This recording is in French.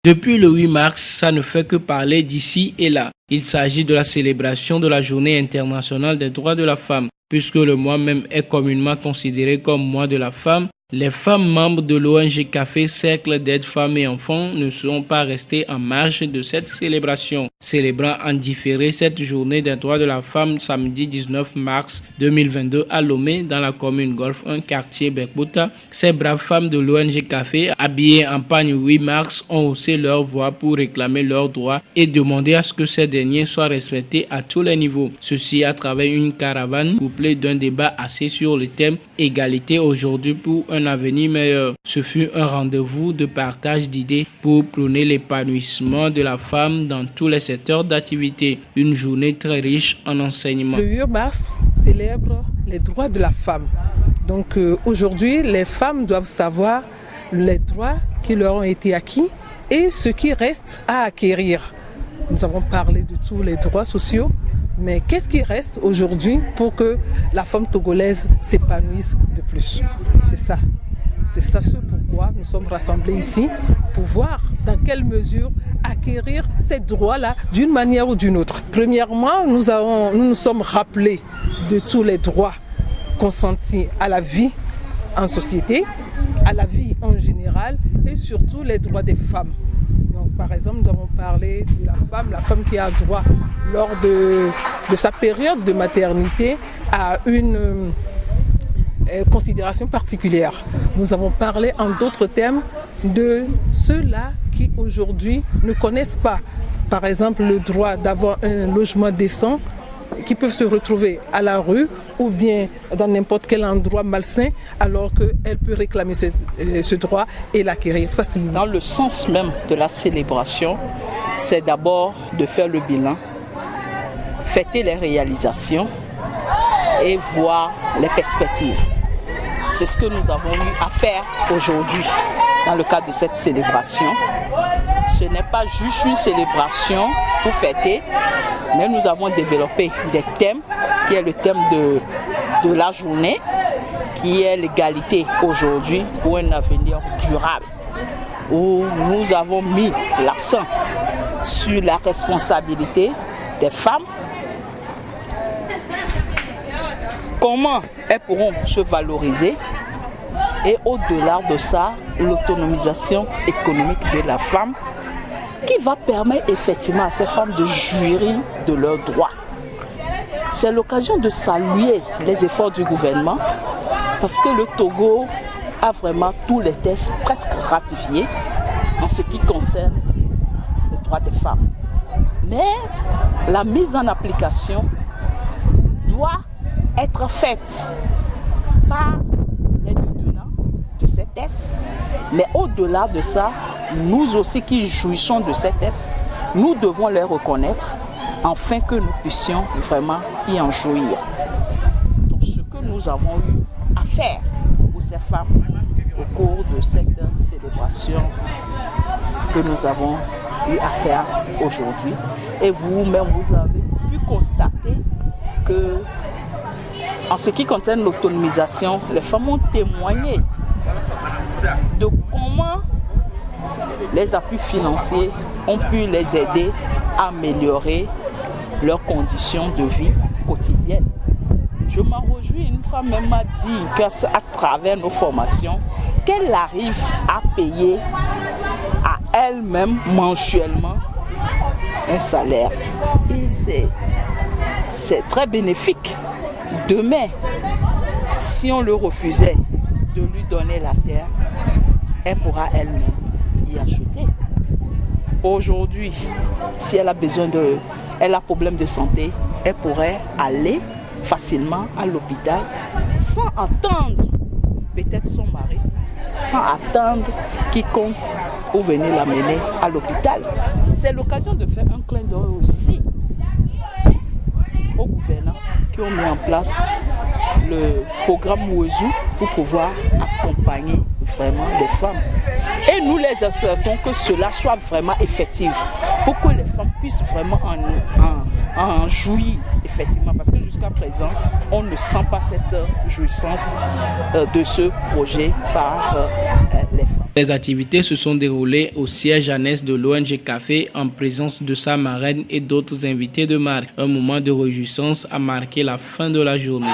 Depuis le 8 mars, ça ne fait que parler d'ici et là. Il s'agit de la célébration de la Journée internationale des droits de la femme. Puisque le mois même est communément considéré comme mois de la femme, les femmes membres de l'ONG Café Cercle d'aide femmes et enfants ne sont pas restées en marge de cette célébration. Célébrant en différé cette journée des droits de la femme samedi 19 mars 2022 à Lomé, dans la commune Golfe 1, quartier Bekbouta, ces braves femmes de l'ONG Café, habillées en pagne 8 mars, ont haussé leur voix pour réclamer leurs droits et demander à ce que ces derniers soient respectés à tous les niveaux. Ceci à travers une caravane couplée d'un débat axé sur le thème « Égalité aujourd'hui pour un avenir meilleur ». Ce fut un rendez-vous de partage d'idées pour prôner l'épanouissement de la femme dans tous les secteurs d'activité. Une journée très riche en enseignements. Le 8 mars célèbre les droits de la femme. Donc aujourd'hui, les femmes doivent savoir les droits qui leur ont été acquis et ce qui reste à acquérir. Nous avons parlé de tous les droits sociaux, mais qu'est-ce qui reste aujourd'hui pour que la femme togolaise s'épanouisse de plus? C'est ça. C'est ça ce pourquoi nous sommes rassemblés ici, pour voir dans quelle mesure acquérir ces droits-là d'une manière ou d'une autre. Premièrement, nous nous sommes rappelés de tous les droits consentis à la vie en société, à la vie en général et surtout les droits des femmes. Donc, par exemple, nous avons parlé de la femme qui a droit lors de sa période de maternité à une considération particulière. Nous avons parlé en d'autres termes de ceux-là qui aujourd'hui ne connaissent pas, par exemple, le droit d'avoir un logement décent, qui peuvent se retrouver à la rue ou bien dans n'importe quel endroit malsain, alors qu'elle peut réclamer ce droit et l'acquérir facilement. Dans le sens même de la célébration, c'est d'abord de faire le bilan, fêter les réalisations et voir les perspectives. C'est ce que nous avons eu à faire aujourd'hui dans le cadre de cette célébration. Ce n'est pas juste une célébration pour fêter, mais nous avons développé des thèmes, qui est le thème de la journée, qui est l'égalité aujourd'hui pour un avenir durable, où nous avons mis l'accent sur la responsabilité des femmes, comment elles pourront se valoriser et au-delà de ça, l'autonomisation économique de la femme qui va permettre effectivement à ces femmes de jouir de leurs droits. C'est l'occasion de saluer les efforts du gouvernement parce que le Togo a vraiment tous les tests presque ratifiés en ce qui concerne les droits des femmes. Mais la mise en application doit être faite par les tenants de ces tests. Mais au-delà de ça, nous aussi qui jouissons de ces tests, nous devons les reconnaître afin que nous puissions vraiment y en jouir. Donc ce que nous avons eu à faire pour ces femmes au cours de cette célébration que nous avons eu à faire aujourd'hui. Et vous-même, vous avez pu constater que en ce qui concerne l'autonomisation, les femmes ont témoigné de comment les appuis financiers ont pu les aider à améliorer leurs conditions de vie quotidiennes. Je m'en réjouis, une femme même m'a dit qu'à travers nos formations, qu'elle arrive à payer à elle-même mensuellement un salaire. Et c'est très bénéfique. Demain, si on le refusait de lui donner la terre, elle pourra elle-même y acheter. Aujourd'hui, si elle a elle a problème de santé, elle pourrait aller facilement à l'hôpital sans attendre peut-être son mari, sans attendre quiconque pour venir l'amener à l'hôpital. C'est l'occasion de faire un clin d'œil aussi aux gouvernants qui ont mis en place le programme Ouezou pour pouvoir accompagner vraiment les femmes. Et nous les assertons que cela soit vraiment effectif pour que les femmes puissent vraiment en jouir effectivement. Parce que jusqu'à présent, on ne sent pas cette jouissance de ce projet par les femmes. Les activités se sont déroulées au siège annexe de l'ONG Café en présence de sa marraine et d'autres invités de marque. Un moment de réjouissance a marqué la fin de la journée.